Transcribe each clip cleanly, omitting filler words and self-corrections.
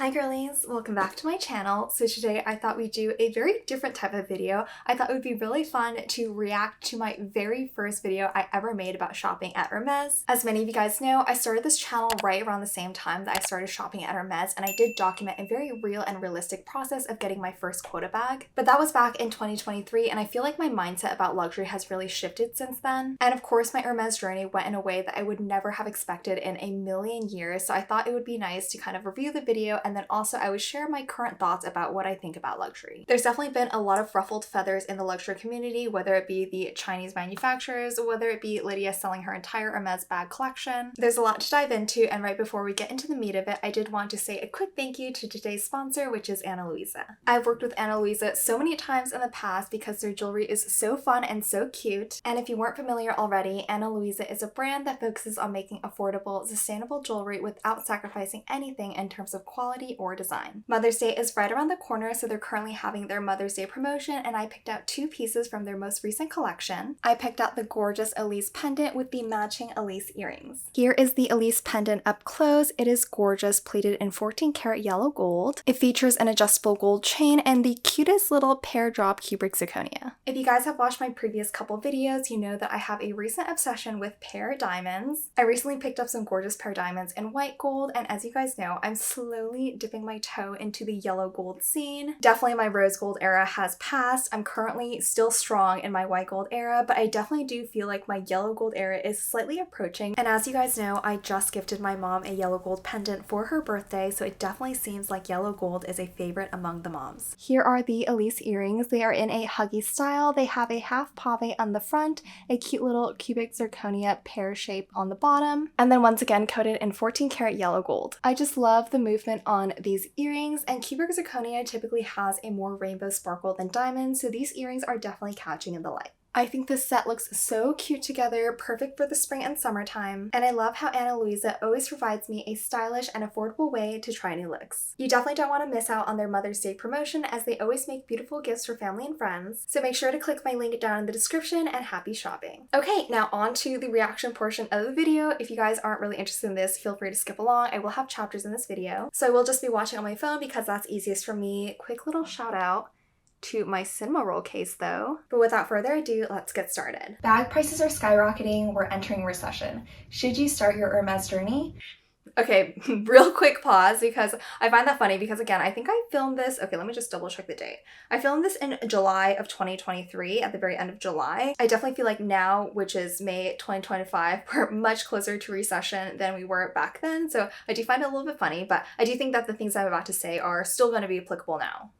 Hi girlies, welcome back to my channel. So today I thought we'd do a very different type of video. I thought it would be really fun to react to my very first video I ever made about shopping at Hermes. As many of you guys know, I started this channel right around the same time that I started shopping at Hermes, and I did document a very real and realistic process of getting my first quota bag. But that was back in 2023, and I feel like my mindset about luxury has really shifted since then. And of course, my Hermes journey went in a way that I would never have expected in a million years, so I thought it would be nice to kind of review the video, and then also I would share my current thoughts about what I think about luxury. There's definitely been a lot of ruffled feathers in the luxury community, whether it be the Chinese manufacturers, whether it be Lydia selling her entire Hermes bag collection. There's a lot to dive into, and right before we get into the meat of it, I did want to say a quick thank you to today's sponsor, which is Luisa. I've worked with Luisa so many times in the past because their jewelry is so fun and so cute. And if you weren't familiar already, Luisa is a brand that focuses on making affordable, sustainable jewelry without sacrificing anything in terms of quality or design. Mother's Day is right around the corner, so they're currently having their Mother's Day promotion, and I picked out two pieces from their most recent collection. I picked out the gorgeous Elise pendant with the matching Elise earrings. Here is the Elise pendant up close. It is gorgeous, plated in 14 karat yellow gold. It features an adjustable gold chain and the cutest little pear drop cubic zirconia. If you guys have watched my previous couple videos, you know that I have a recent obsession with pear diamonds. I recently picked up some gorgeous pear diamonds in white gold, and as you guys know, I'm slowly dipping my toe into the yellow gold scene. Definitely my rose gold era has passed. I'm currently still strong in my white gold era, but I definitely do feel like my yellow gold era is slightly approaching. And as you guys know, I just gifted my mom a yellow gold pendant for her birthday, so it definitely seems like yellow gold is a favorite among the moms. Here are the Elise earrings. They are in a huggy style. They have a half pave on the front, a cute little cubic zirconia pear shape on the bottom, and then once again coated in 14 karat yellow gold. I just love the movement on these earrings, and cubic zirconia typically has a more rainbow sparkle than diamonds, so these earrings are definitely catching in the light. I think this set looks so cute together, perfect for the spring and summertime, and I love how Luisa always provides me a stylish and affordable way to try new looks. You definitely don't want to miss out on their Mother's Day promotion, as they always make beautiful gifts for family and friends, so make sure to click my link down in the description, and happy shopping. Okay, now on to the reaction portion of the video. If you guys aren't really interested in this, feel free to skip along. I will have chapters in this video, so I will just be watching on my phone because that's easiest for me. Quick little shout out to my cinema roll case though. But without further ado, let's get started. Bag prices are skyrocketing. We're entering recession. Should you start your Hermes journey? Okay, real quick pause because I find that funny because again, I think I filmed this, okay, let me just double check the date. I filmed this in July of 2023, at the very end of July. I definitely feel like now, which is May 2025, we're much closer to recession than we were back then. So I do find it a little bit funny, but I do think that the things I'm about to say are still going to be applicable now.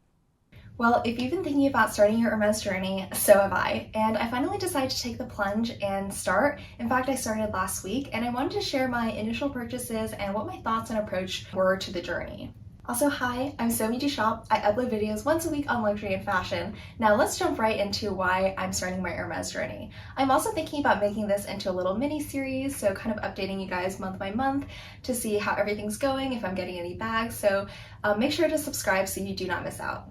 Well, if you've been thinking about starting your Hermes journey, so have I, and I finally decided to take the plunge and start. In fact, I started last week, and I wanted to share my initial purchases and what my thoughts and approach were to the journey. Also, hi, I'm Somidoshoppers. I upload videos once a week on luxury and fashion. Now let's jump right into why I'm starting my Hermes journey. I'm also thinking about making this into a little mini series, so kind of updating you guys month by month to see how everything's going, if I'm getting any bags, so make sure to subscribe so you do not miss out.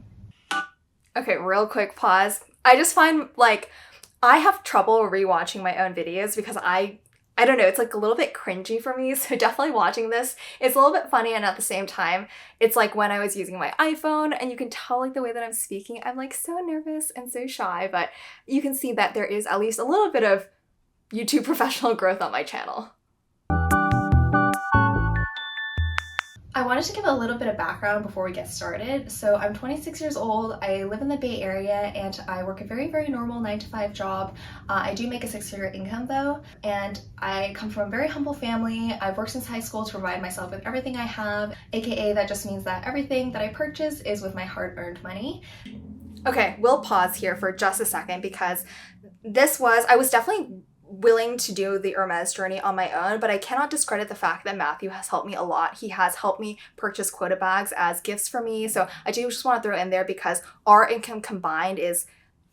Okay, real quick pause. I just find like I have trouble rewatching my own videos because I don't know, it's like a little bit cringy for me, so definitely watching this is a little bit funny, and at the same time, it's like when I was using my iPhone, and you can tell like the way that I'm speaking, I'm like so nervous and so shy, but you can see that there is at least a little bit of YouTube professional growth on my channel. I wanted to give a little bit of background before we get started. So I'm 26 years old, I live in the Bay Area, and I work a very, very normal 9-to-5 job. I do make a 6-figure income though, and I come from a very humble family. I've worked since high school to provide myself with everything I have, aka that just means that everything that I purchase is with my hard-earned money. Okay, we'll pause here for just a second because I was definitely willing to do the Hermes journey on my own, but I cannot discredit the fact that Matthew has helped me a lot. He has helped me purchase quota bags as gifts for me, so I do just want to throw it in there because our income combined is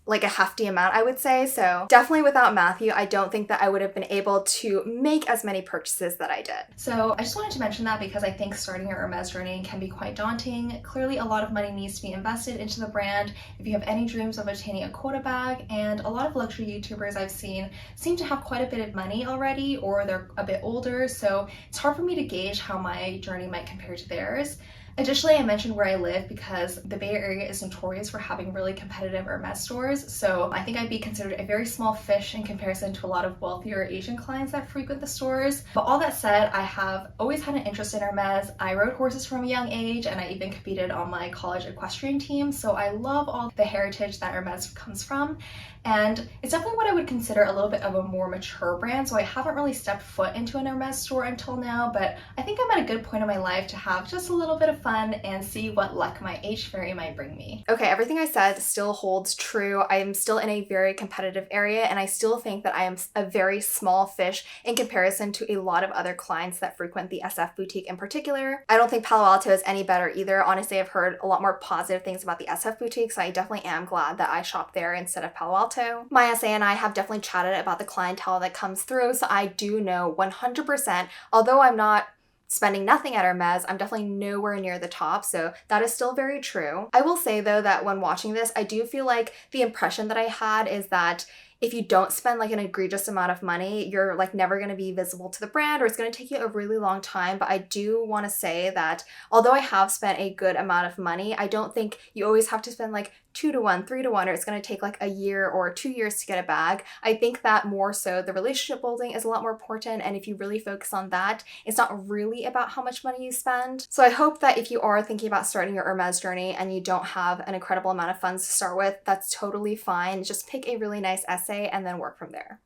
like a hefty amount, I would say. So definitely without Matthew, I don't think that I would have been able to make as many purchases that I did. So I just wanted to mention that because I think starting your Hermes journey can be quite daunting. Clearly a lot of money needs to be invested into the brand if you have any dreams of obtaining a quota bag, and a lot of luxury YouTubers I've seen seem to have quite a bit of money already, or they're a bit older, so it's hard for me to gauge how my journey might compare to theirs. Additionally, I mentioned where I live because the Bay Area is notorious for having really competitive Hermes stores, so I think I'd be considered a very small fish in comparison to a lot of wealthier Asian clients that frequent the stores. But all that said, I have always had an interest in Hermes. I rode horses from a young age, and I even competed on my college equestrian team, so I love all the heritage that Hermes comes from. And it's definitely what I would consider a little bit of a more mature brand, so I haven't really stepped foot into an Hermes store until now, but I think I'm at a good point in my life to have just a little bit of fun and see what luck my H fairy might bring me. Okay, everything I said still holds true. I am still in a very competitive area, and I still think that I am a very small fish in comparison to a lot of other clients that frequent the SF boutique in particular. I don't think Palo Alto is any better either. Honestly, I've heard a lot more positive things about the SF boutique, so I definitely am glad that I shop there instead of Palo Alto. My SA and I have definitely chatted about the clientele that comes through, so I do know 100%, although I'm not spending nothing at Hermes, I'm definitely nowhere near the top, so that is still very true. I will say though that when watching this, I do feel like the impression that I had is that if you don't spend like an egregious amount of money, you're like never going to be visible to the brand, or it's going to take you a really long time. But I do want to say that although I have spent a good amount of money, I don't think you always have to spend like 2 to 1, 3 to 1, or it's going to take like a year or 2 years to get a bag. I think that more so the relationship building is a lot more important, and if you really focus on that, it's not really about how much money you spend. So I hope that if you are thinking about starting your Hermes journey and you don't have an incredible amount of funds to start with, that's totally fine. Just pick a really nice essay and then work from there.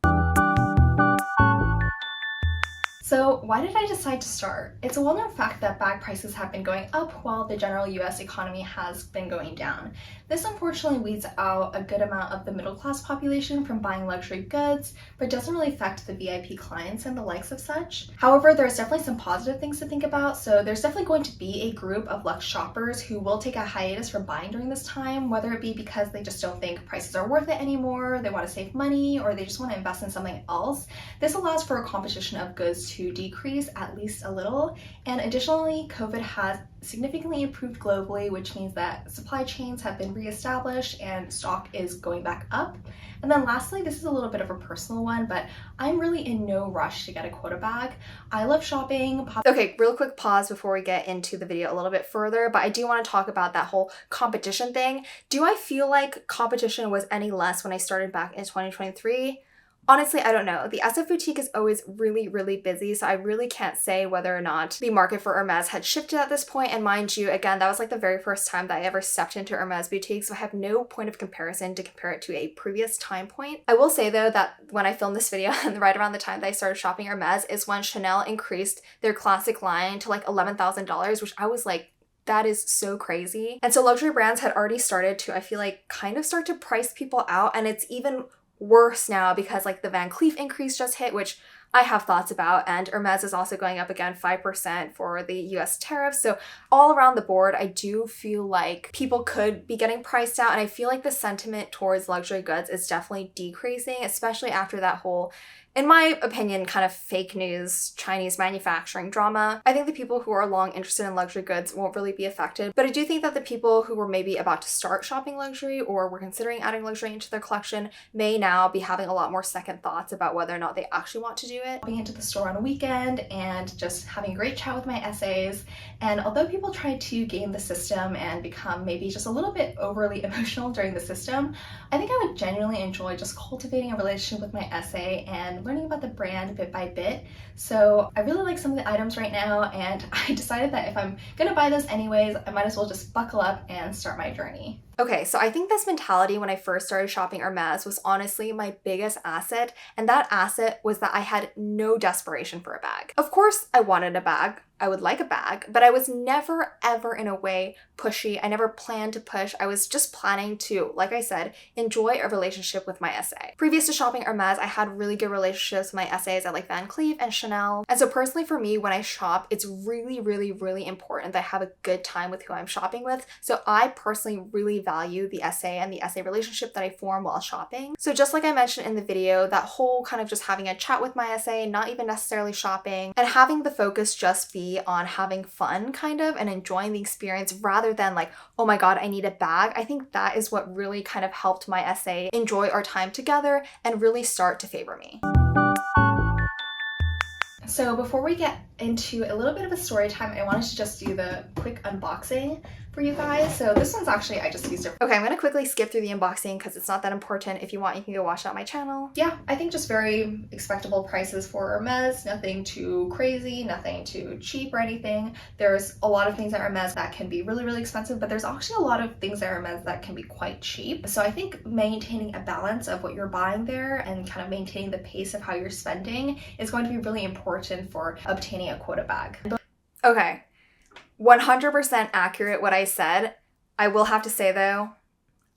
So why did I decide to start? It's a well-known fact that bag prices have been going up while the general US economy has been going down. This unfortunately weeds out a good amount of the middle-class population from buying luxury goods, but doesn't really affect the VIP clients and the likes of such. However, there's definitely some positive things to think about. So there's definitely going to be a group of luxe shoppers who will take a hiatus from buying during this time, whether it be because they just don't think prices are worth it anymore, they want to save money, or they just want to invest in something else. This allows for a competition of goods to decrease at least a little. And additionally, COVID has significantly improved globally, which means that supply chains have been reestablished and stock is going back up. And then lastly, this is a little bit of a personal one, but I'm really in no rush to get a quota bag. I love shopping. Okay, real quick pause before we get into the video a little bit further, but I do want to talk about that whole competition thing. Do I feel like competition was any less when I started back in 2023? Honestly, I don't know. The SF boutique is always really, really busy, so I really can't say whether or not the market for Hermes had shifted at this point. And mind you, again, that was like the very first time that I ever stepped into Hermes boutique, so I have no point of comparison to compare it to a previous time point. I will say though that when I filmed this video, and right around the time that I started shopping Hermes, is when Chanel increased their classic line to like $11,000, which I was like, that is so crazy. And so luxury brands had already started to, I feel like, kind of start to price people out, and it's even worse now because like the Van Cleef increase just hit, which I have thoughts about, and Hermes is also going up again 5% for the US tariffs. So all around the board, I do feel like people could be getting priced out, and I feel like the sentiment towards luxury goods is definitely decreasing, especially after that whole, in my opinion, kind of fake news Chinese manufacturing drama. I think the people who are long interested in luxury goods won't really be affected, but I do think that the people who were maybe about to start shopping luxury or were considering adding luxury into their collection may now be having a lot more second thoughts about whether or not they actually want to do it. Going into the store on a weekend and just having a great chat with my essays, and although people try to game the system and become maybe just a little bit overly emotional during the system, I think I would genuinely enjoy just cultivating a relationship with my essay and learning about the brand bit by bit. So I really like some of the items right now, and I decided that if I'm gonna buy this anyways, I might as well just buckle up and start my journey. Okay, so I think this mentality when I first started shopping Hermes was honestly my biggest asset, and that asset was that I had no desperation for a bag. Of course, I wanted a bag. I would like a bag, but I was never ever in a way pushy. I never planned to push. I was just planning to, like I said, enjoy a relationship with my essay. Previous to shopping Hermes, I had really good relationships with my essays at like Van Cleef and Chanel. And so personally for me, when I shop, it's really, really, really important that I have a good time with who I'm shopping with. So I personally really value the essay and the essay relationship that I form while shopping. So just like I mentioned in the video, that whole kind of just having a chat with my essay, not even necessarily shopping, and having the focus just be on having fun kind of and enjoying the experience rather than like, oh my god, I need a bag. I think that is what really kind of helped my essay enjoy our time together and really start to favor me. So before we get into a little bit of a story time, I wanted to just do the quick unboxing for you guys. So this one's actually, I just used it. Okay, I'm gonna quickly skip through the unboxing because it's not that important. If you want, you can go watch it on my channel. Yeah, I think just very expectable prices for Hermes. Nothing too crazy, nothing too cheap or anything. There's a lot of things at Hermes that can be really, really expensive, but there's actually a lot of things at Hermes that can be quite cheap. So I think maintaining a balance of what you're buying there and kind of maintaining the pace of how you're spending is going to be really important for obtaining a quota bag. Okay. 100% accurate what I said. I will have to say though,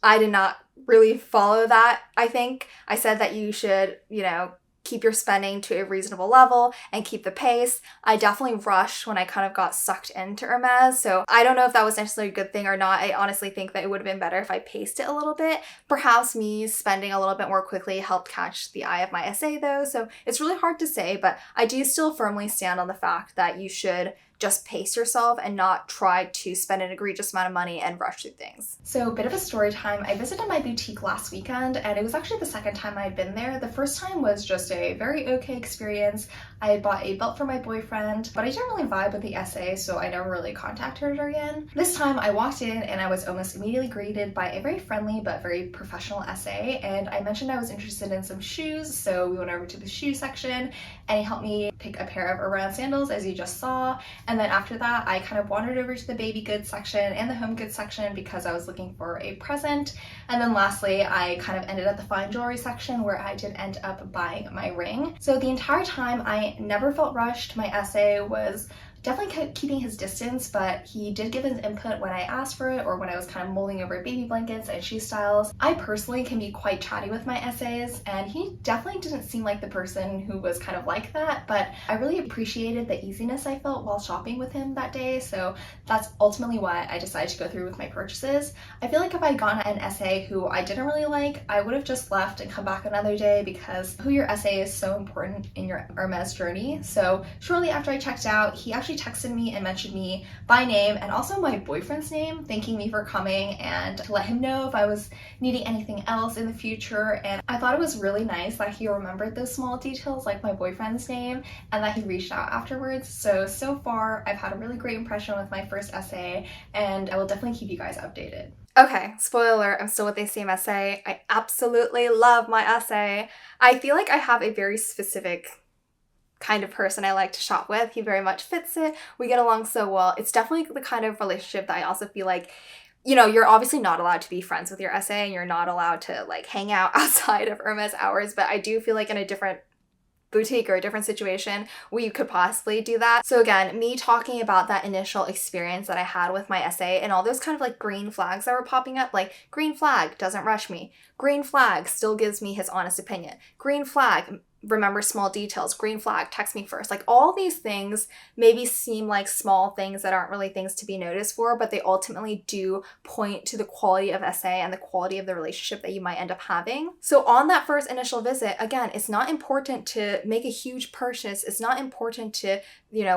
I did not really follow that. I think I said that you should, keep your spending to a reasonable level and keep the pace. I definitely rushed when I kind of got sucked into Hermes, so I don't know if that was necessarily a good thing or not. I honestly think that it would have been better if I paced it a little bit. Perhaps me spending a little bit more quickly helped catch the eye of my SA though, so it's really hard to say, but I do still firmly stand on the fact that you should just pace yourself and not try to spend an egregious amount of money and rush through things. So a bit of a story time. I visited my boutique last weekend and it was actually the second time I'd been there. The first time was just a very okay experience. I had bought a belt for my boyfriend, but I didn't really vibe with the SA, so I never really contacted her again. This time I walked in and I was almost immediately greeted by a very friendly but very professional SA, and I mentioned I was interested in some shoes, so we went over to the shoe section and he helped me pick a pair of Aran sandals, as you just saw. And then after that, I kind of wandered over to the baby goods section and the home goods section because I was looking for a present. And then lastly, I kind of ended at the fine jewelry section where I did end up buying my ring. So the entire time, I never felt rushed. My SA was definitely keeping his distance, but he did give his input when I asked for it or when I was kind of mulling over baby blankets and shoe styles. I personally can be quite chatty with my SAs, and he definitely didn't seem like the person who was kind of like that, but I really appreciated the easiness I felt while shopping with him that day, so that's ultimately why I decided to go through with my purchases. I feel like if I had gone an SA who I didn't really like, I would have just left and come back another day because who your SA is so important in your Hermes journey. So shortly after I checked out, he actually texted me and mentioned me by name and also my boyfriend's name, thanking me for coming and to let him know if I was needing anything else in the future. And I thought it was really nice that he remembered those small details like my boyfriend's name and that he reached out afterwards. So far I've had a really great impression with my first SA, and I will definitely keep you guys updated. Okay, spoiler alert, I'm still with the same SA. I absolutely love my SA. I feel like I have a very specific kind of person I like to shop with. He very much fits it. We get along so well. It's definitely the kind of relationship that I also feel like, you're obviously not allowed to be friends with your SA and you're not allowed to like hang out outside of Hermes hours, but I do feel like in a different boutique or a different situation we could possibly do that. So again, me talking about that initial experience that I had with my SA and all those kind of like green flags that were popping up, like green flag, doesn't rush me. Green flag, still gives me his honest opinion. Green flag, remember small details. Green flag, text me first. Like all these things maybe seem like small things that aren't really things to be noticed for, but they ultimately do point to the quality of SA and the quality of the relationship that you might end up having. So on that first initial visit, again, it's not important to make a huge purchase. It's not important to,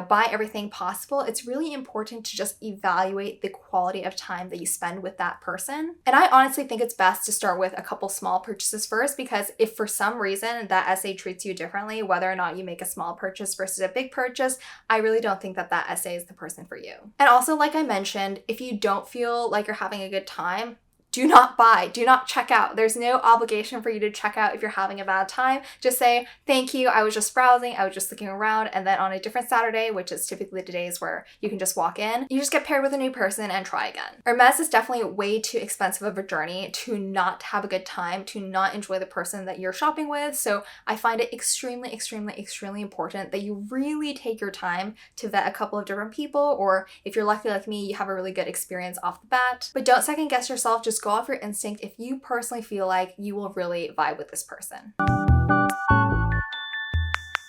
buy everything possible. It's really important to just evaluate the quality of time that you spend with that person. And I honestly think it's best to start with a couple small purchases first, because if for some reason that SA treats you differently, whether or not you make a small purchase versus a big purchase, I really don't think that that SA is the person for you. And also, like I mentioned, if you don't feel like you're having a good time, do not buy, do not check out. There's no obligation for you to check out if you're having a bad time. Just say, thank you, I was just browsing, I was just looking around, and then on a different Saturday, which is typically the days where you can just walk in, you just get paired with a new person and try again. Hermes is definitely way too expensive of a journey to not have a good time, to not enjoy the person that you're shopping with. So I find it extremely, extremely, extremely important that you really take your time to vet a couple of different people, or if you're lucky like me, you have a really good experience off the bat. But don't second guess yourself, just go off your instinct if you personally feel like you will really vibe with this person.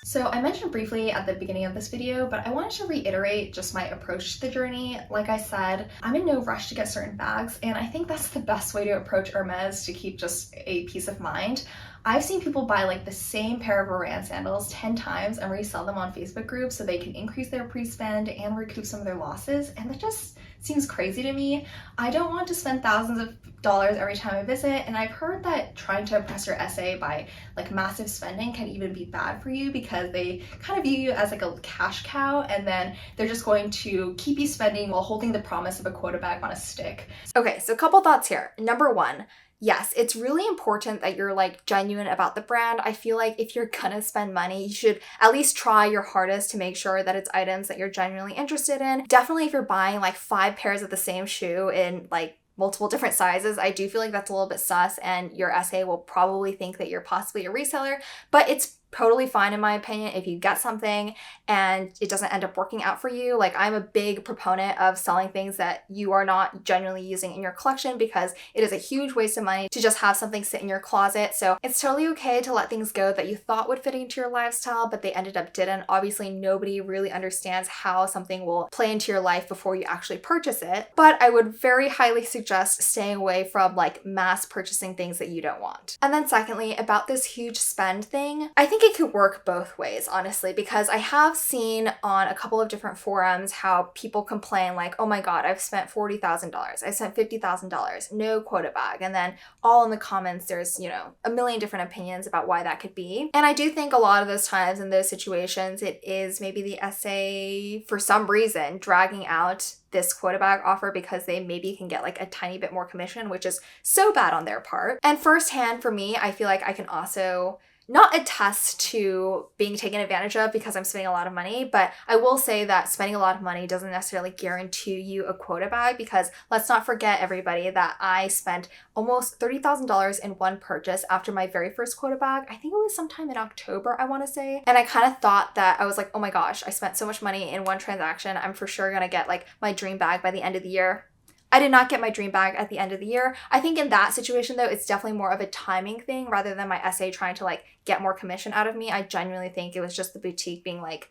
So I mentioned briefly at the beginning of this video, but I wanted to reiterate just my approach to the journey. Like I said, I'm in no rush to get certain bags, and I think that's the best way to approach Hermes to keep just a peace of mind. I've seen people buy like the same pair of Oran sandals 10 times and resell them on Facebook groups so they can increase their pre-spend and recoup some of their losses, and that just seems crazy to me. I don't want to spend thousands of dollars every time I visit, and I've heard that trying to impress your SA by like massive spending can even be bad for you because they kind of view you as like a cash cow, and then they're just going to keep you spending while holding the promise of a quota bag on a stick. Okay, so a couple thoughts here. Number one, yes, it's really important that you're like genuine about the brand. I feel like if you're gonna spend money, you should at least try your hardest to make sure that it's items that you're genuinely interested in. Definitely if you're buying like 5 pairs of the same shoe in like multiple different sizes, I do feel like that's a little bit sus, and your SA will probably think that you're possibly a reseller, but it's totally fine in my opinion if you get something and it doesn't end up working out for you. Like, I'm a big proponent of selling things that you are not genuinely using in your collection because it is a huge waste of money to just have something sit in your closet. So it's totally okay to let things go that you thought would fit into your lifestyle but they ended up didn't. Obviously nobody really understands how something will play into your life before you actually purchase it, but I would very highly suggest staying away from like mass purchasing things that you don't want. And then secondly, about this huge spend thing, I think it could work both ways, honestly, because I have seen on a couple of different forums how people complain like, oh my god, I've spent $40,000, I spent $50,000, no quota bag. And then all in the comments, there's, you know, a million different opinions about why that could be. And I do think a lot of those times in those situations, it is maybe the SA, for some reason, dragging out this quota bag offer because they maybe can get like a tiny bit more commission, which is so bad on their part. And firsthand for me, I feel like I can also not attest to being taken advantage of because I'm spending a lot of money, but I will say that spending a lot of money doesn't necessarily guarantee you a quota bag, because let's not forget, everybody, that I spent almost $30,000 in one purchase after my very first quota bag. I think it was sometime in October, I want to say. And I kind of thought that I was like, oh my gosh, I spent so much money in one transaction. I'm for sure gonna get like my dream bag by the end of the year. I did not get my dream bag at the end of the year. I think in that situation though, it's definitely more of a timing thing rather than my SA trying to like get more commission out of me. I genuinely think it was just the boutique being like,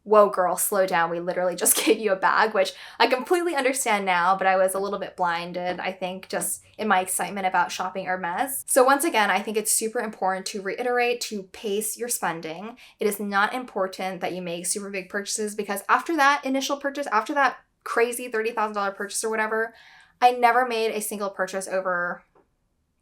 whoa girl, slow down. We literally just gave you a bag, which I completely understand now, but I was a little bit blinded, I think, just in my excitement about shopping Hermes. So once again, I think it's super important to reiterate to pace your spending. It is not important that you make super big purchases, because after that initial purchase, after that crazy $30,000 purchase or whatever, I never made a single purchase over,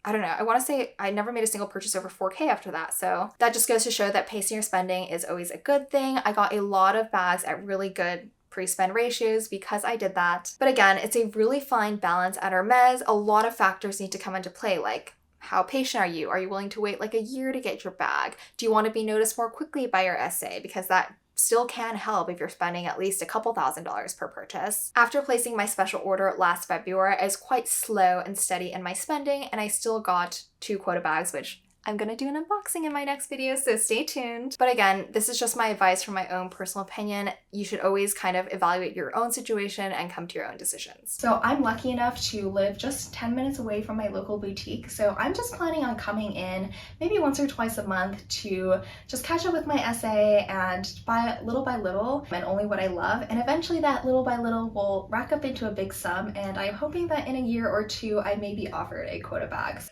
I don't know, I want to say I never made a single purchase over 4K after that. So that just goes to show that pacing your spending is always a good thing. I got a lot of bags at really good pre-spend ratios because I did that. But again, it's a really fine balance at Hermes. A lot of factors need to come into play, like how patient are you? Are you willing to wait like a year to get your bag? Do you want to be noticed more quickly by your SA? Because that still can help if you're spending at least a couple $1,000s per purchase. After placing my special order last February, I was quite slow and steady in my spending, and I still got 2 quota bags, which I'm gonna do an unboxing in my next video, so stay tuned. But again, this is just my advice from my own personal opinion. You should always kind of evaluate your own situation and come to your own decisions. So I'm lucky enough to live just 10 minutes away from my local boutique, so I'm just planning on coming in maybe once or twice a month to just catch up with my SA and buy little by little and only what I love, and eventually that little by little will rack up into a big sum, and I'm hoping that in a year or two I may be offered a quota bag.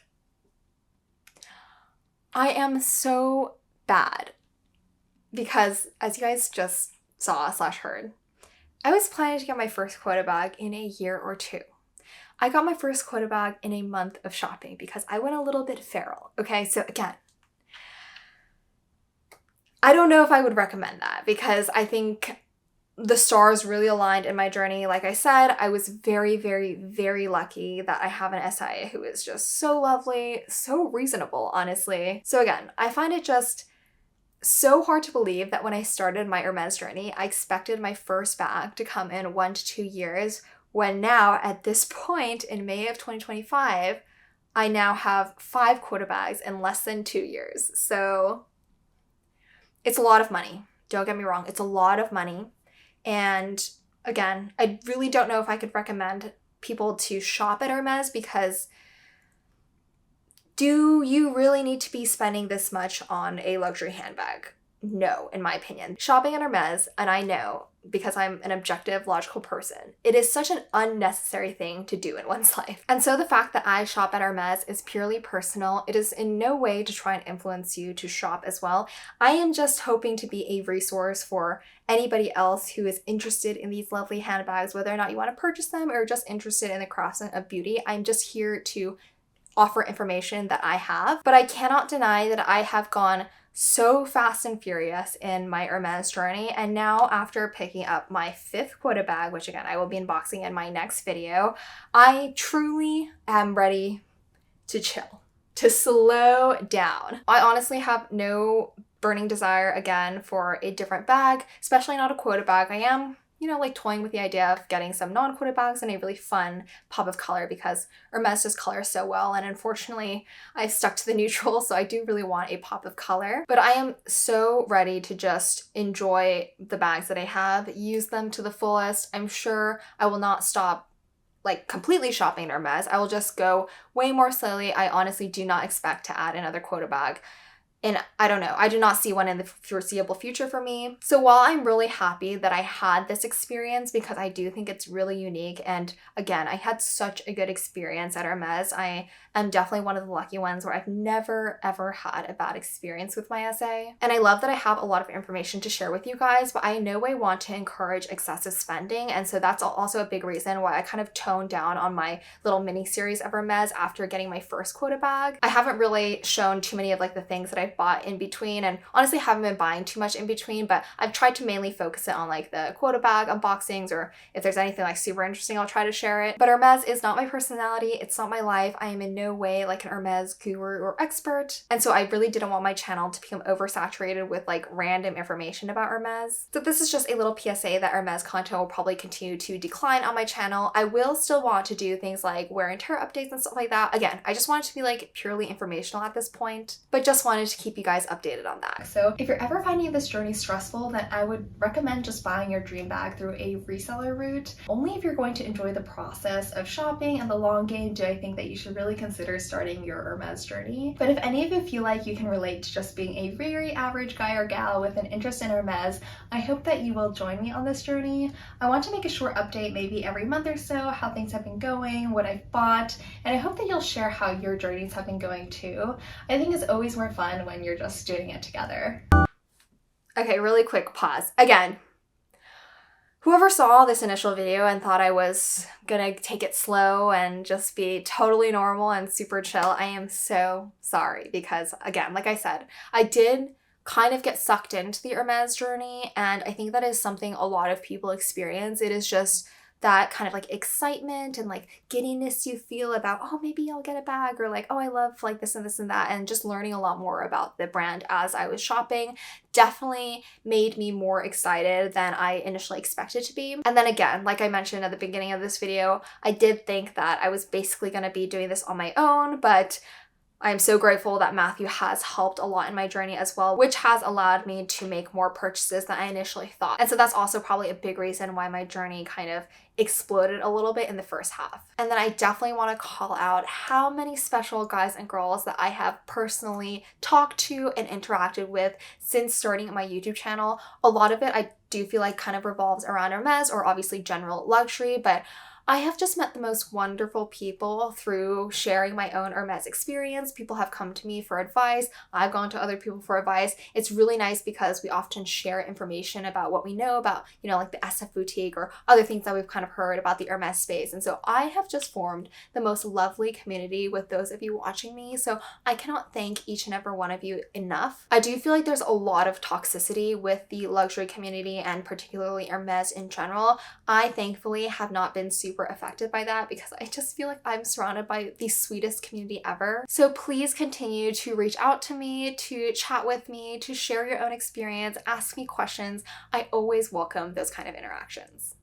I am so bad because, as you guys just saw / heard, I was planning to get my first quota bag in a year or two. I got my first quota bag in a month of shopping because I went a little bit feral. Okay, so again, I don't know if I would recommend that because I think the stars really aligned in my journey. Like I said, I was very, very, very lucky that I have an SIA who is just so lovely, so reasonable, honestly. So again, I find it just so hard to believe that when I started my Hermes journey, I expected my first bag to come in 1 to 2 years, when now at this point in May of 2025, I now have 5 quota bags in less than 2 years. So it's a lot of money. Don't get me wrong, it's a lot of money. And again, I really don't know if I could recommend people to shop at Hermes, because do you really need to be spending this much on a luxury handbag? No, in my opinion. Shopping at Hermes, and I know because I'm an objective, logical person. It is such an unnecessary thing to do in one's life. And so the fact that I shop at Hermes is purely personal. It is in no way to try and influence you to shop as well. I am just hoping to be a resource for anybody else who is interested in these lovely handbags, whether or not you want to purchase them or just interested in the craftsman of beauty. I'm just here to offer information that I have. But I cannot deny that I have gone so fast and furious in my Hermes journey, and now after picking up my 5th quota bag, which again I will be unboxing in my next video, I truly am ready to chill, to slow down. I honestly have no burning desire again for a different bag, especially not a quota bag. I am, you know, like toying with the idea of getting some non-quota bags in a really fun pop of color because Hermes just colors so well, and unfortunately I stuck to the neutral, so I do really want a pop of color. But I am so ready to just enjoy the bags that I have, use them to the fullest. I'm sure I will not stop like completely shopping at Hermes. I will just go way more slowly. I honestly do not expect to add another quota bag. And I don't know, I do not see one in the foreseeable future for me. So while I'm really happy that I had this experience because I do think it's really unique, and again, I had such a good experience at Hermes. I am definitely one of the lucky ones where I've never ever had a bad experience with my SA. And I love that I have a lot of information to share with you guys, but I in no way want to encourage excessive spending. And so that's also a big reason why I kind of toned down on my little mini series of Hermes after getting my first quota bag. I haven't really shown too many of like the things that I bought in between, and honestly haven't been buying too much in between, but I've tried to mainly focus it on like the quota bag unboxings, or if there's anything like super interesting, I'll try to share it. But Hermes is not my personality. It's not my life. I am in no way like an Hermes guru or expert. And so I really didn't want my channel to become oversaturated with like random information about Hermes. So this is just a little PSA that Hermes content will probably continue to decline on my channel. I will still want to do things like wear and tear updates and stuff like that. Again, I just want it to be like purely informational at this point, but just wanted to keep you guys updated on that. So if you're ever finding this journey stressful, then I would recommend just buying your dream bag through a reseller route. Only if you're going to enjoy the process of shopping and the long game do I think that you should really consider starting your Hermes journey. But if any of you feel like you can relate to just being a very average guy or gal with an interest in Hermes, I hope that you will join me on this journey. I want to make a short update maybe every month or so, how things have been going, what I've bought, and I hope that you'll share how your journeys have been going too. I think it's always more fun when you're just doing it together. Okay, really quick pause. Again, whoever saw this initial video and thought I was gonna take it slow and just be totally normal and super chill, I am so sorry because, again, like I said, I did kind of get sucked into the Hermes journey, and I think that is something a lot of people experience. It is just that kind of like excitement and like giddiness you feel about, oh, maybe I'll get a bag, or like, oh, I love like this and this and that, and just learning a lot more about the brand as I was shopping definitely made me more excited than I initially expected to be. And then again, like I mentioned at the beginning of this video, I did think that I was basically going to be doing this on my own, but I'm so grateful that Matthew has helped a lot in my journey as well, which has allowed me to make more purchases than I initially thought. And so that's also probably a big reason why my journey kind of exploded a little bit in the first half. And then I definitely want to call out how many special guys and girls that I have personally talked to and interacted with since starting my YouTube channel. A lot of it I do feel like kind of revolves around Hermes or obviously general luxury, but I have just met the most wonderful people through sharing my own Hermes experience. People have come to me for advice. I've gone to other people for advice. It's really nice because we often share information about what we know about, you know, like the SF boutique or other things that we've kind of heard about the Hermes space. And so I have just formed the most lovely community with those of you watching me. So I cannot thank each and every one of you enough. I do feel like there's a lot of toxicity with the luxury community and particularly Hermes in general. I thankfully have not been super affected by that because I just feel like I'm surrounded by the sweetest community ever. So please continue to reach out to me, to chat with me, to share your own experience, ask me questions. I always welcome those kind of interactions.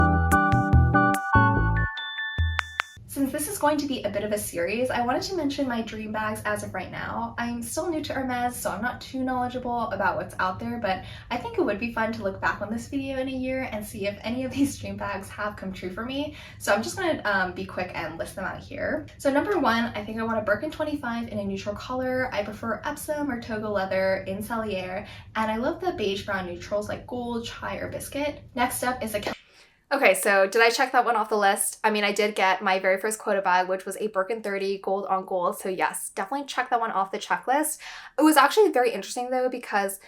Since this is going to be a bit of a series, I wanted to mention my dream bags as of right now. I'm still new to Hermes, so I'm not too knowledgeable about what's out there, but I think it would be fun to look back on this video in a year and see if any of these dream bags have come true for me. So I'm just gonna be quick and list them out here. So number one, I think I want a Birkin 25 in a neutral color. I prefer Epsom or Togo leather in Cellier, and I love the beige brown neutrals like gold, chai, or biscuit. Next up is a Okay, so did I check that one off the list? I mean, I did get my very first quota bag, which was a Birkin 30 gold on gold. So yes, definitely check that one off the checklist. It was actually very interesting though, because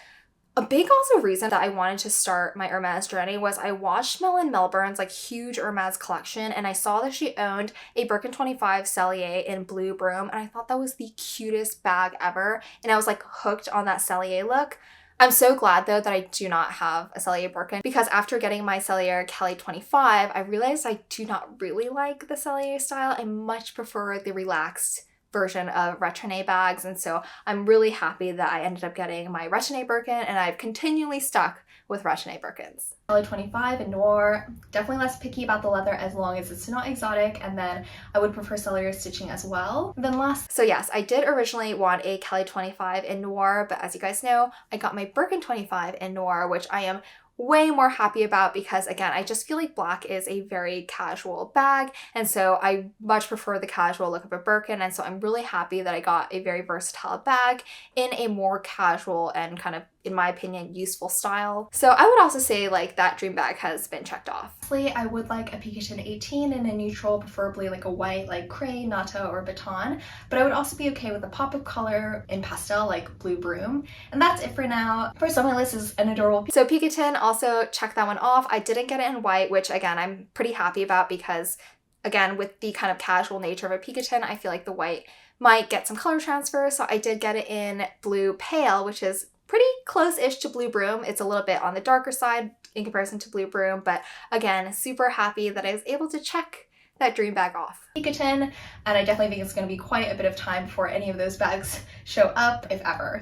a big also reason that I wanted to start my Hermes journey was I watched Melanie Melbourne's like huge Hermes collection, and I saw that she owned a Birkin 25 Cellier in blue broom, and I thought that was the cutest bag ever. And I was like hooked on that Cellier look. I'm so glad though that I do not have a Cellier Birkin, because after getting my Cellier Kelly 25, I realized I do not really like the Cellier style. I much prefer the relaxed version of Retinue bags, and so I'm really happy that I ended up getting my Retinue Birkin, and I've continually stuck with Retinue Birkins. Kelly 25 in noir, definitely less picky about the leather as long as it's not exotic, and then I would prefer Cellier stitching as well. And then last, so yes, I did originally want a Kelly 25 in noir, but as you guys know, I got my Birkin 25 in noir, which I am way more happy about because, again, I just feel like black is a very casual bag, and so I much prefer the casual look of a Birkin, and so I'm really happy that I got a very versatile bag in a more casual and kind of, in my opinion, useful style. So I would also say like that dream bag has been checked off. Lastly, I would like a Picotin 18 in a neutral, preferably like a white like cray, nata, or baton, but I would also be okay with a pop of color in pastel like blue broom. And that's it for now. First on my list is an adorable so Picotin, also check that one off. I didn't get it in white, which again I'm pretty happy about because, again, with the kind of casual nature of a Picotin, I feel like the white might get some color transfer, so I did get it in blue pale, which is pretty close-ish to blue broom. It's a little bit on the darker side in comparison to blue broom, but again, super happy that I was able to check that dream bag off. Picotin, and I definitely think it's going to be quite a bit of time before any of those bags show up, if ever.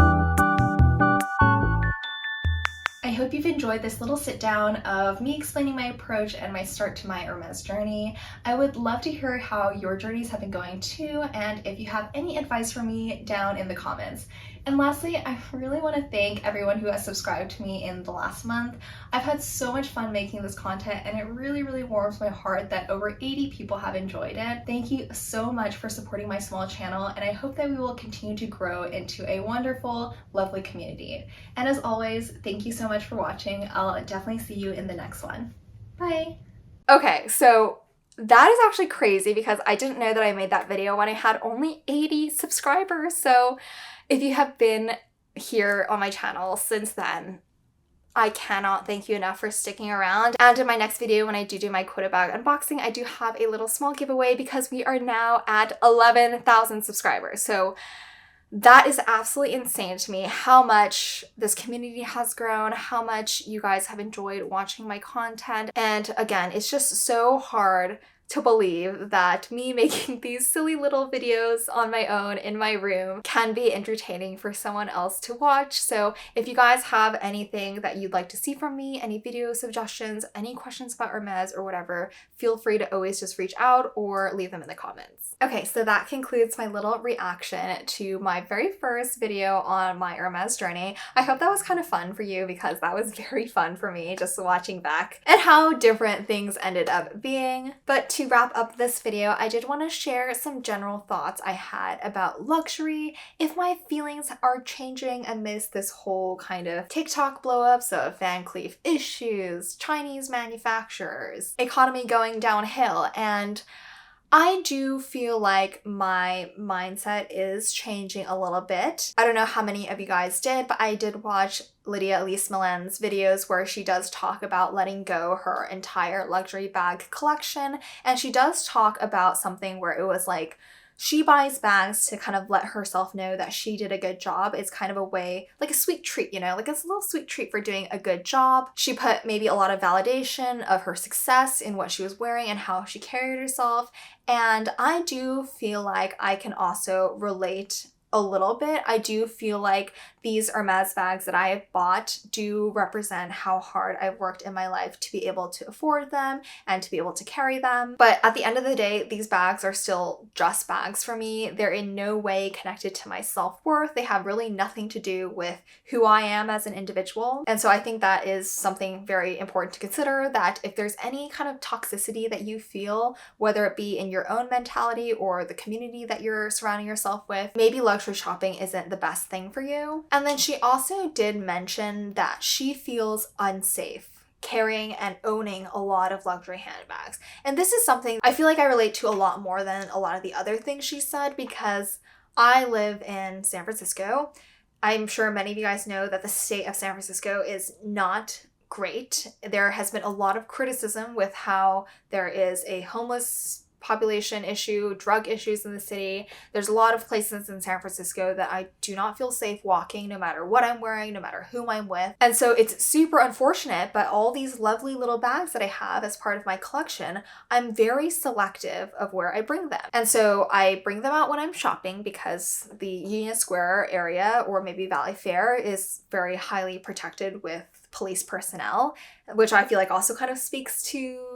I hope you've enjoyed this little sit down of me explaining my approach and my start to my Hermes journey. I would love to hear how your journeys have been going too, and if you have any advice for me down in the comments. And lastly, I really want to thank everyone who has subscribed to me in the last month. I've had so much fun making this content, and it really, really warms my heart that over 80 people have enjoyed it. Thank you so much for supporting my small channel, and I hope that we will continue to grow into a wonderful, lovely community. And as always, thank you so much for watching. I'll definitely see you in the next one. Bye! Okay, so that is actually crazy because I didn't know that I made that video when I had only 80 subscribers. So if you have been here on my channel since then, I cannot thank you enough for sticking around. And in my next video, when I do my quota bag unboxing, I do have a little small giveaway because we are now at 11,000 subscribers. So that is absolutely insane to me how much this community has grown, how much you guys have enjoyed watching my content. And again, it's just so hard to believe that me making these silly little videos on my own in my room can be entertaining for someone else to watch. So if you guys have anything that you'd like to see from me, any video suggestions, any questions about Hermes or whatever, feel free to always just reach out or leave them in the comments. Okay, so that concludes my little reaction to my very first video on my Hermes journey. I hope that was kind of fun for you because that was very fun for me just watching back and how different things ended up being. But to wrap up this video, I did want to share some general thoughts I had about luxury, if my feelings are changing amidst this whole kind of TikTok blow-ups of Van Cleef issues, Chinese manufacturers, economy going downhill, and I do feel like my mindset is changing a little bit. I don't know how many of you guys did, but I did watch Lydia Elise Millen's videos where she does talk about letting go her entire luxury bag collection, and she does talk about something where it was like she buys bags to kind of let herself know that she did a good job. It's kind of a way, like a sweet treat, you know, like it's a little sweet treat for doing a good job. She put maybe a lot of validation of her success in what she was wearing and how she carried herself. And I do feel like I can also relate a little bit. I do feel like these Hermes bags that I have bought do represent how hard I've worked in my life to be able to afford them and to be able to carry them. But at the end of the day, these bags are still just bags for me. They're in no way connected to my self-worth. They have really nothing to do with who I am as an individual. And so I think that is something very important to consider, that if there's any kind of toxicity that you feel, whether it be in your own mentality or the community that you're surrounding yourself with, maybe luxury shopping isn't the best thing for you. And then she also did mention that she feels unsafe carrying and owning a lot of luxury handbags. And this is something I feel like I relate to a lot more than a lot of the other things she said, because I live in San Francisco. I'm sure many of you guys know that the state of San Francisco is not great. There has been a lot of criticism with how there is a homeless population issue, drug issues in the city. There's a lot of places in San Francisco that I do not feel safe walking, no matter what I'm wearing, no matter who I'm with. And so it's super unfortunate, but all these lovely little bags that I have as part of my collection, I'm very selective of where I bring them. And so I bring them out when I'm shopping, because the Union Square area or maybe Valley Fair is very highly protected with police personnel, which I feel like also kind of speaks to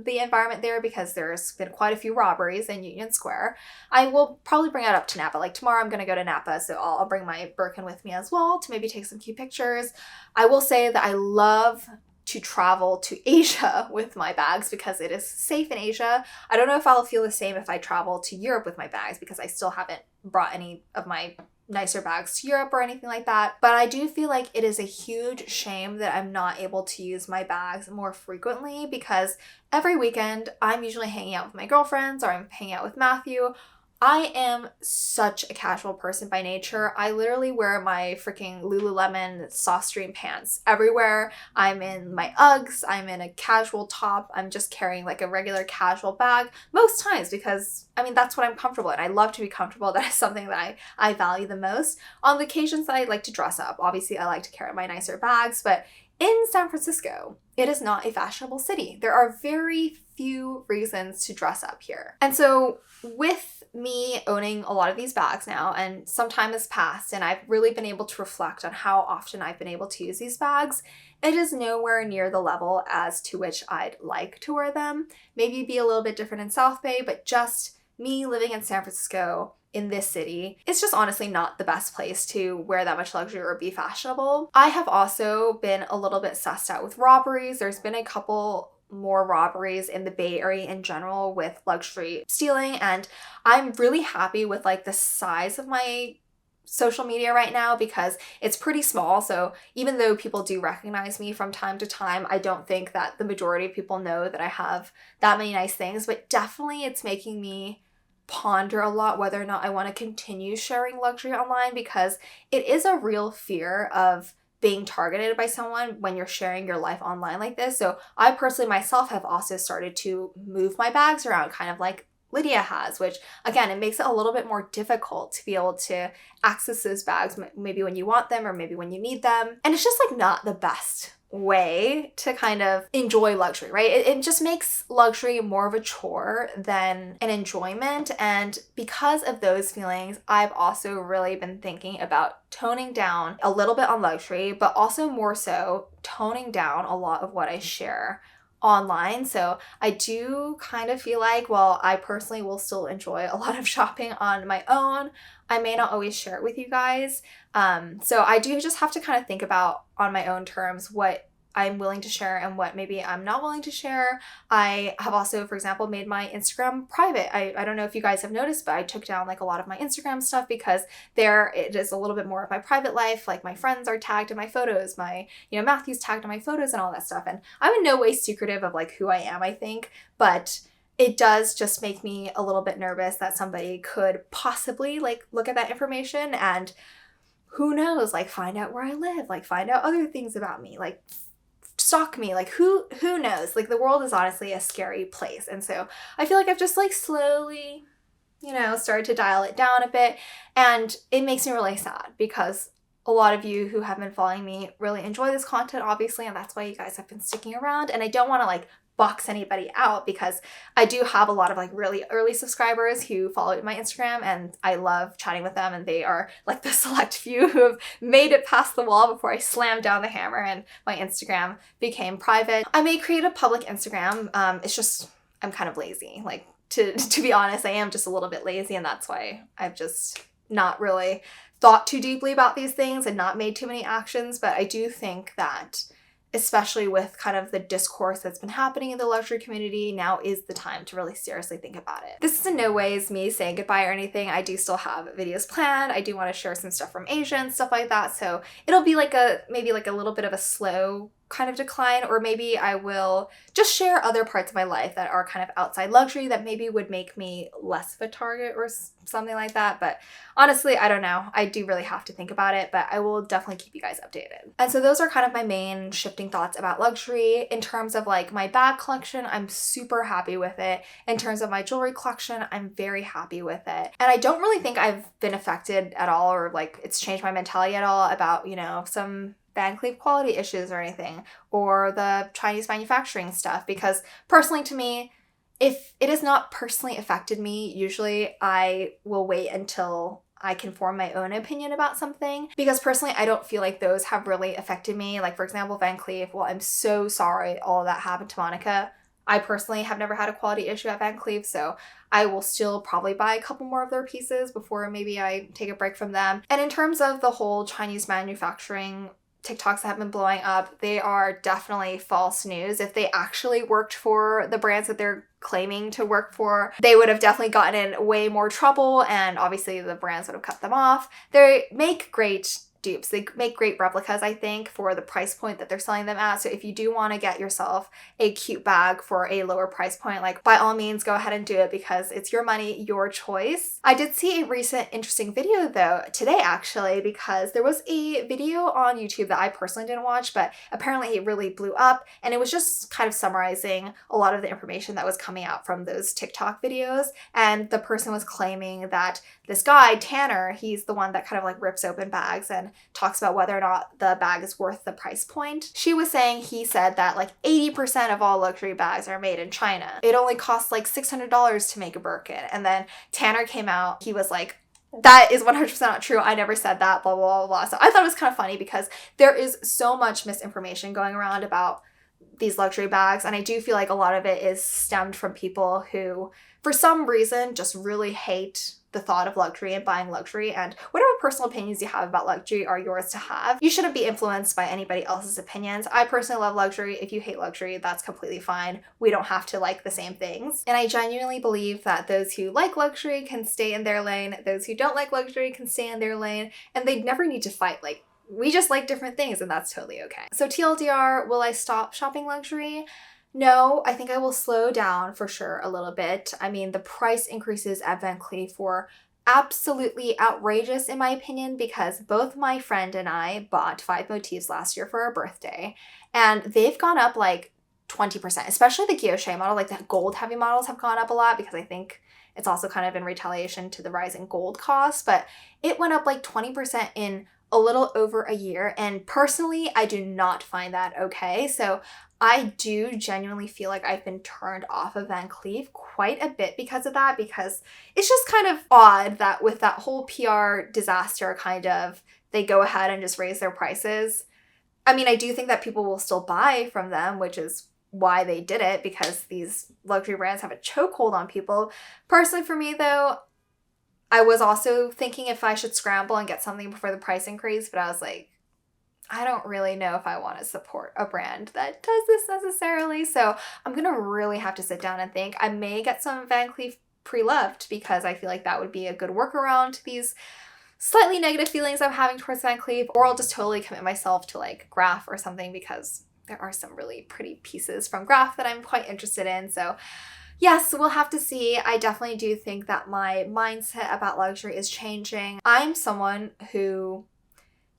the environment there, because there's been quite a few robberies in Union Square. I will probably bring it up to Napa. Like tomorrow I'm going to go to Napa, so I'll bring my Birkin with me as well to maybe take some cute pictures. I will say that I love to travel to Asia with my bags because it is safe in Asia. I don't know if I'll feel the same if I travel to Europe with my bags, because I still haven't brought any of my nicer bags to Europe or anything like that. But I do feel like it is a huge shame that I'm not able to use my bags more frequently, because every weekend I'm usually hanging out with my girlfriends or I'm hanging out with Matthew. I am such a casual person by nature. I literally wear my freaking Lululemon soft stream pants everywhere. I'm in my Uggs, I'm in a casual top, I'm just carrying like a regular casual bag most times, because I mean, that's what I'm comfortable in. I love to be comfortable. That is something that I value the most. On the occasions that I like to dress up, obviously I like to carry my nicer bags, but in San Francisco, it is not a fashionable city. There are very few reasons to dress up here. And so with me owning a lot of these bags now, and some time has passed and I've really been able to reflect on how often I've been able to use these bags, it is nowhere near the level as to which I'd like to wear them. Maybe be a little bit different in South Bay, but just me living in San Francisco, in this city, it's just honestly not the best place to wear that much luxury or be fashionable. I have also been a little bit sussed out with robberies. There's been a couple more robberies in the Bay Area in general with luxury stealing, and I'm really happy with like the size of my social media right now, because it's pretty small. So even though people do recognize me from time to time, I don't think that the majority of people know that I have that many nice things, but definitely it's making me ponder a lot whether or not I want to continue sharing luxury online, because it is a real fear of being targeted by someone when you're sharing your life online like this. So I personally myself have also started to move my bags around, kind of like Lydia has, which again, it makes it a little bit more difficult to be able to access those bags maybe when you want them or maybe when you need them. And it's just like not the best way to kind of enjoy luxury, right? It just makes luxury more of a chore than an enjoyment. And because of those feelings, I've also really been thinking about toning down a little bit on luxury, but also more so toning down a lot of what I share online. So I do kind of feel like, well, I personally will still enjoy a lot of shopping on my own. I may not always share it with you guys. So I do just have to kind of think about on my own terms what I'm willing to share and what maybe I'm not willing to share. I have also, for example, made my Instagram private. I don't know if you guys have noticed, but I took down like a lot of my Instagram stuff, because there it is a little bit more of my private life. Like my friends are tagged in my photos, Matthew's tagged in my photos and all that stuff. And I'm in no way secretive of like who I am, I think, but it does just make me a little bit nervous that somebody could possibly like look at that information and who knows, like find out where I live, like find out other things about me, like stalk me, like who knows. Like the world is honestly a scary place. And so I feel like I've just like slowly, started to dial it down a bit, and it makes me really sad because a lot of you who have been following me really enjoy this content, obviously, and that's why you guys have been sticking around. And I don't want to like box anybody out, because I do have a lot of like really early subscribers who follow my Instagram, and I love chatting with them, and they are like the select few who have made it past the wall before I slammed down the hammer and my Instagram became private. I may create a public Instagram. It's just, I'm kind of lazy. Like, to be honest, I am just a little bit lazy, and that's why I've just not really thought too deeply about these things and not made too many actions. But I do think that, especially with kind of the discourse that's been happening in the luxury community, now is the time to really seriously think about it. This is in no ways me saying goodbye or anything. I do still have videos planned. I do want to share some stuff from Asia and stuff like that. So it'll be like maybe like a little bit of a slow kind of decline, or maybe I will just share other parts of my life that are kind of outside luxury that maybe would make me less of a target or something like that. But honestly, I don't know. I do really have to think about it, but I will definitely keep you guys updated. And so those are kind of my main shifting thoughts about luxury. In terms of like my bag collection, I'm super happy with it. In terms of my jewelry collection, I'm very happy with it. And I don't really think I've been affected at all, or like it's changed my mentality at all about, you know, some Van Cleef quality issues or anything, or the Chinese manufacturing stuff, because personally to me, if it has not personally affected me, usually I will wait until I can form my own opinion about something, because personally I don't feel like those have really affected me. Like, for example, Van Cleef, well, I'm so sorry all of that happened to Monica. I personally have never had a quality issue at Van Cleef, so I will still probably buy a couple more of their pieces before maybe I take a break from them. And in terms of the whole Chinese manufacturing TikToks that have been blowing up, they are definitely false news. If they actually worked for the brands that they're claiming to work for, they would have definitely gotten in way more trouble, and obviously the brands would have cut them off. They make great dupes. They make great replicas, I think, for the price point that they're selling them at. So if you do want to get yourself a cute bag for a lower price point, like, by all means, go ahead and do it, because it's your money, your choice. I did see a recent interesting video though today, actually, because there was a video on YouTube that I personally didn't watch, but apparently it really blew up, and it was just kind of summarizing a lot of the information that was coming out from those TikTok videos. And the person was claiming that this guy, Tanner, he's the one that kind of like rips open bags and talks about whether or not the bag is worth the price point. She was saying, he said that like 80% of all luxury bags are made in China. It only costs like $600 to make a Birkin. And then Tanner came out, he was like, that is 100% not true. I never said that, blah, blah, blah, blah. So I thought it was kind of funny, because there is so much misinformation going around about these luxury bags. And I do feel like a lot of it is stemmed from people who, for some reason, just really hate the thought of luxury and buying luxury, and whatever personal opinions you have about luxury are yours to have. You shouldn't be influenced by anybody else's opinions. I personally love luxury. If you hate luxury, that's completely fine. We don't have to like the same things. And I genuinely believe that those who like luxury can stay in their lane, those who don't like luxury can stay in their lane, and they never need to fight. Like, we just like different things, and that's totally okay. So TLDR, will I stop shopping luxury? No, I think I will slow down for sure a little bit. I mean, the price increases at Van Cleef were absolutely outrageous in my opinion, because both my friend and I bought 5 motifs last year for our birthday, and they've gone up like 20%, especially the guilloche model. Like, the gold heavy models have gone up a lot, because I think it's also kind of in retaliation to the rise in gold costs, but it went up like 20% in a little over a year, and personally, I do not find that okay. So I do genuinely feel like I've been turned off of Van Cleef quite a bit because of that, because it's just kind of odd that with that whole PR disaster, kind of, they go ahead and just raise their prices. I mean, I do think that people will still buy from them, which is why they did it, because these luxury brands have a chokehold on people. Personally, for me though, I was also thinking if I should scramble and get something before the price increase, but I was like, I don't really know if I want to support a brand that does this necessarily. So I'm going to really have to sit down and think. I may get some Van Cleef pre-loved, because I feel like that would be a good workaround to these slightly negative feelings I'm having towards Van Cleef, or I'll just totally commit myself to like Graf or something, because there are some really pretty pieces from Graf that I'm quite interested in. So yes, we'll have to see. I definitely do think that my mindset about luxury is changing. I'm someone who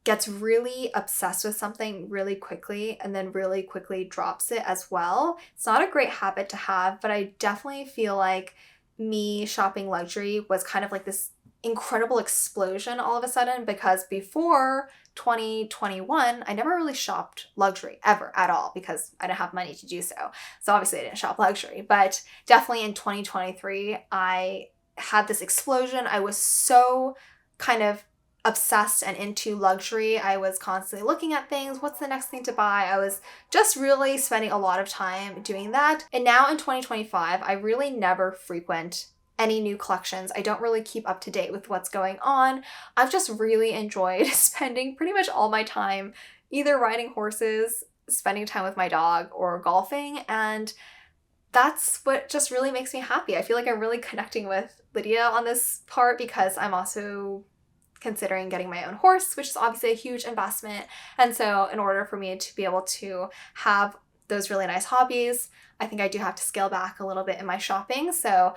gets really obsessed with something really quickly and then really quickly drops it as well. It's not a great habit to have, but I definitely feel like me shopping luxury was kind of like this incredible explosion all of a sudden, because before 2021, I never really shopped luxury ever at all because I didn't have money to do so. So obviously I didn't shop luxury, but definitely in 2023, I had this explosion. I was so kind of obsessed and into luxury. I was constantly looking at things. What's the next thing to buy? I was just really spending a lot of time doing that. And now in 2025, I really never frequent any new collections. I don't really keep up to date with what's going on. I've just really enjoyed spending pretty much all my time either riding horses, spending time with my dog, or golfing, and that's what just really makes me happy. I feel like I'm really connecting with Lydia on this part because I'm also considering getting my own horse, which is obviously a huge investment. And so in order for me to be able to have those really nice hobbies, I think I do have to scale back a little bit in my shopping. So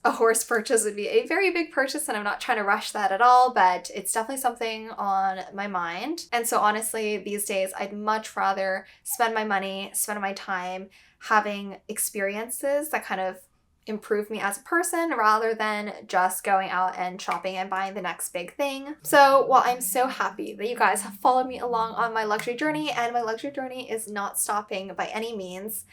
a horse purchase would be a very big purchase, and I'm not trying to rush that at all, but it's definitely something on my mind. And so honestly, these days, I'd much rather spend my money, spend my time having experiences that kind of improve me as a person rather than just going out and shopping and buying the next big thing. So while I'm so happy that you guys have followed me along on my luxury journey, and my luxury journey is not stopping by any means,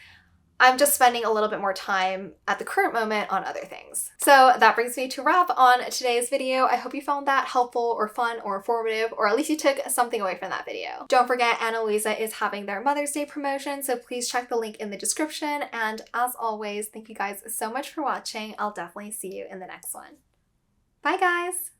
I'm just spending a little bit more time at the current moment on other things. So that brings me to wrap on today's video. I hope you found that helpful or fun or informative, or at least you took something away from that video. Don't forget, Anna Luisa is having their Mother's Day promotion, so please check the link in the description. And as always, thank you guys so much for watching. I'll definitely see you in the next one. Bye guys!